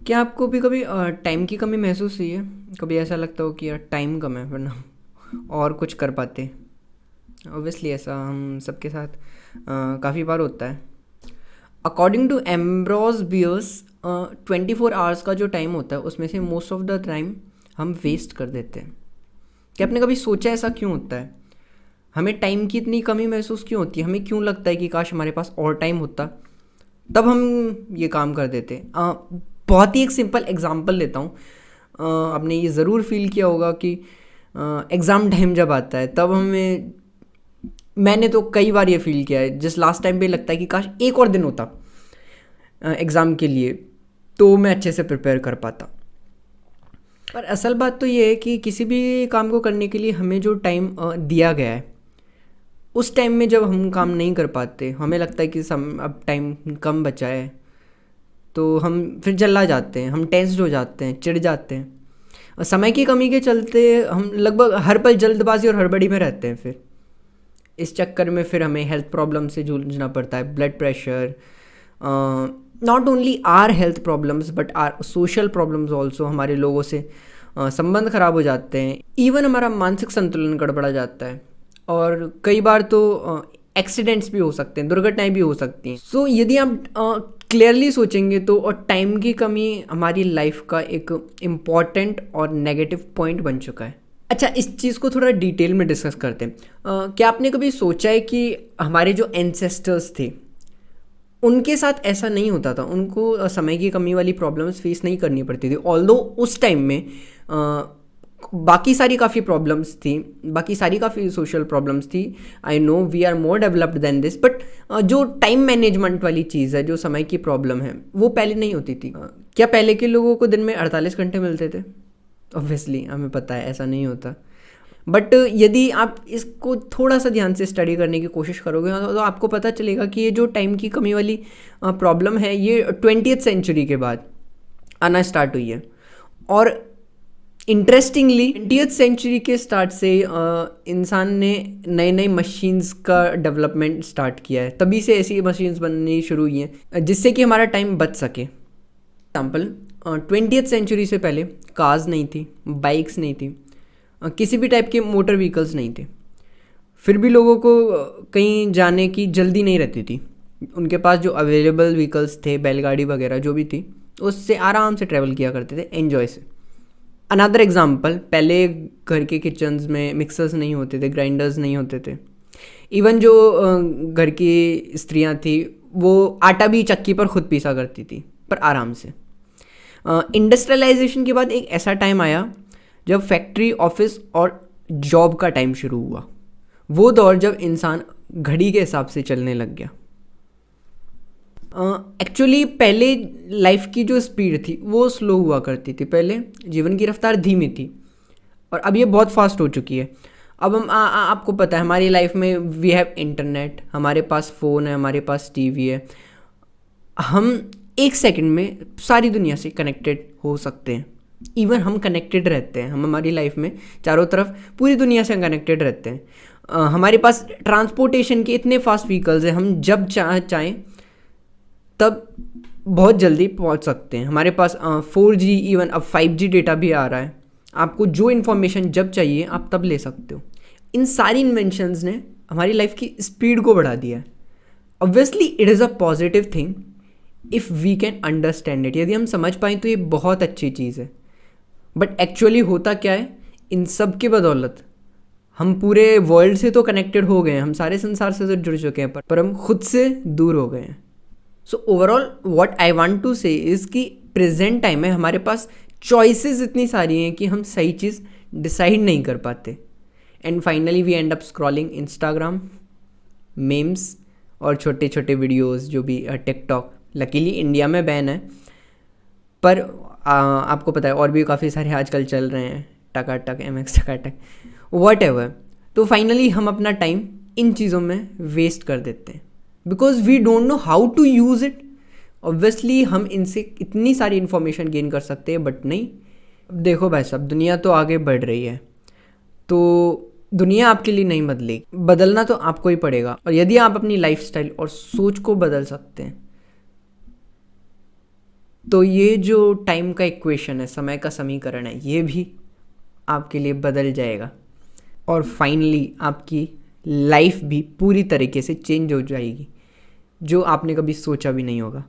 क्या आपको भी कभी टाइम की कमी महसूस हुई है? कभी ऐसा लगता हो कि यार टाइम कम है वरना और कुछ कर पाते? ऑब्वियसली ऐसा हम सबके साथ काफ़ी बार होता है। According to Ambrose Bierce 24 hours का जो टाइम होता है उसमें से मोस्ट ऑफ द टाइम हम वेस्ट कर देते हैं। क्या आपने कभी सोचा ऐसा क्यों होता है? हमें टाइम की इतनी कमी महसूस क्यों होती है? हमें क्यों लगता है कि काश हमारे पास और टाइम होता, तब हम ये काम कर देते। बहुत ही एक सिंपल एग्जांपल लेता हूँ। आपने ये ज़रूर फील किया होगा कि एग्ज़ाम टाइम जब आता है तब हमें, मैंने तो कई बार ये फील किया है, जिस लास्ट टाइम पे लगता है कि काश एक और दिन होता एग्ज़ाम के लिए तो मैं अच्छे से प्रिपेयर कर पाता। पर असल बात तो ये है कि किसी भी काम को करने के लिए हमें जो टाइम दिया गया है, उस टाइम में जब हम काम नहीं कर पाते, हमें लगता है कि अब टाइम कम बचा है, तो हम फिर जल्ला जाते हैं, हम टेंस्ड हो जाते हैं, चिढ़ जाते हैं। और समय की कमी के चलते हम लगभग हर पल जल्दबाजी और हड़बड़ी में रहते हैं। फिर इस चक्कर में फिर हमें हेल्थ प्रॉब्लम से जूझना पड़ता है। Blood pressure, not only our health problems but our social problems also. हमारे लोगों से संबंध खराब हो जाते हैं, इवन हमारा मानसिक संतुलन गड़बड़ा जाता है, और कई बार तो एक्सीडेंट्स भी हो सकते हैं, दुर्घटनाएं भी हो सकती हैं। सो यदि आप क्लियरली सोचेंगे तो और टाइम की कमी हमारी लाइफ का एक इम्पॉर्टेंट और नेगेटिव पॉइंट बन चुका है। अच्छा, इस चीज़ को थोड़ा डिटेल में डिस्कस करते हैं। क्या आपने कभी सोचा है कि हमारे जो एंसेस्टर्स थे उनके साथ ऐसा नहीं होता था, उनको समय की कमी वाली प्रॉब्लम्स फेस नहीं करनी पड़ती थी। ऑल्दो उस टाइम में बाकी सारी काफ़ी प्रॉब्लम्स थी, बाकी सारी काफ़ी सोशल प्रॉब्लम्स थी। I know we are more developed than this, but जो टाइम मैनेजमेंट वाली चीज़ है, जो समय की प्रॉब्लम है, वो पहले नहीं होती थी। क्या पहले के लोगों को दिन में 48 घंटे मिलते थे? ऑब्वियसली हमें पता है ऐसा नहीं होता। बट यदि आप इसको थोड़ा सा ध्यान से स्टडी करने की कोशिश करोगे तो आपको पता चलेगा कि ये जो टाइम की कमी वाली प्रॉब्लम है, ये 20th सेंचुरी के बाद आना स्टार्ट हुई है। और इंटरेस्टिंगली 20th सेंचुरी के स्टार्ट से इंसान ने नए नए मशीन्स का डेवलपमेंट स्टार्ट किया है। तभी से ऐसी मशीन्स बननी शुरू हुई हैं जिससे कि हमारा टाइम बच सके। एग्जाम्पल, 20th सेंचुरी से पहले कार्स नहीं थी, बाइक्स नहीं थी, किसी भी टाइप के मोटर व्हीकल्स नहीं थे। फिर भी लोगों को कहीं जाने की जल्दी नहीं रहती थी। उनके पास जो अवेलेबल व्हीकल्स थे, बैलगाड़ी वगैरह जो भी थी, उससे आराम से ट्रैवल किया करते थे, एन्जॉय से। अनदर एग्जांपल, पहले घर के किचन्स में मिक्सर्स नहीं होते थे, ग्राइंडर्स नहीं होते थे। इवन जो घर की स्त्रियां थी वो आटा भी चक्की पर खुद पीसा करती थी, पर आराम से। इंडस्ट्रियलाइजेशन के बाद एक ऐसा टाइम आया जब फैक्ट्री, ऑफिस और जॉब का टाइम शुरू हुआ। वो दौर जब इंसान घड़ी के हिसाब से चलने लग गया। एक्चुअली पहले लाइफ की जो स्पीड थी वो स्लो हुआ करती थी। पहले जीवन की रफ्तार धीमी थी और अब ये बहुत फास्ट हो चुकी है। अब हम आपको पता है हमारी लाइफ में वी हैव इंटरनेट, हमारे पास फ़ोन है, हमारे पास टीवी है। हम एक सेकंड में सारी दुनिया से कनेक्टेड हो सकते हैं। इवन हम कनेक्टेड रहते हैं, हम हमारी लाइफ में चारों तरफ पूरी दुनिया से कनेक्टेड रहते हैं। हमारे पास ट्रांसपोर्टेशन के इतने फास्ट व्हीकल्स हैं, हम जब चाहें तब बहुत जल्दी पहुंच सकते हैं। हमारे पास 4G, इवन अब 5G डेटा भी आ रहा है। आपको जो इन्फॉर्मेशन जब चाहिए आप तब ले सकते हो। इन सारी इन्वेंशंस ने हमारी लाइफ की स्पीड को बढ़ा दिया है। Obviously it is a positive thing if we can understand it. यदि हम समझ पाएँ तो ये बहुत अच्छी चीज़ है। बट एक्चुअली होता क्या है, इन सब के बदौलत हम पूरे वर्ल्ड से तो कनेक्टेड हो गए हैं, हम सारे संसार से तो जुड़ चुके हैं, पर हम खुद से दूर हो गए हैं। So overall what I want to say is कि प्रेजेंट टाइम में हमारे पास चॉइसेस इतनी सारी हैं कि हम सही चीज़ डिसाइड नहीं कर पाते। And finally we end up scrolling Instagram, memes और छोटे छोटे वीडियोस जो भी टिकटॉक। लकीली इंडिया में बैन है, पर आपको पता है और भी काफ़ी सारे आजकल चल रहे हैं, टकाटक, MX टकाटक, वट एवर। तो फाइनली हम अपना टाइम इन चीज़ों में वेस्ट कर देते हैं because we don't know how to use it. Obviously हम इनसे इतनी सारी इन्फॉर्मेशन गेन कर सकते हैं, बट नहीं। देखो भाई साहब, दुनिया तो आगे बढ़ रही है, तो दुनिया आपके लिए नहीं बदलेगी, बदलना तो आपको ही पड़ेगा। और यदि आप अपनी लाइफस्टाइल और सोच को बदल सकते हैं तो ये जो टाइम का इक्वेशन है, समय का समीकरण है, ये भी आपके लिए बदल जाएगा और फाइनली आपकी लाइफ भी पूरी तरीके से चेंज हो जाएगी, जो आपने कभी सोचा भी नहीं होगा।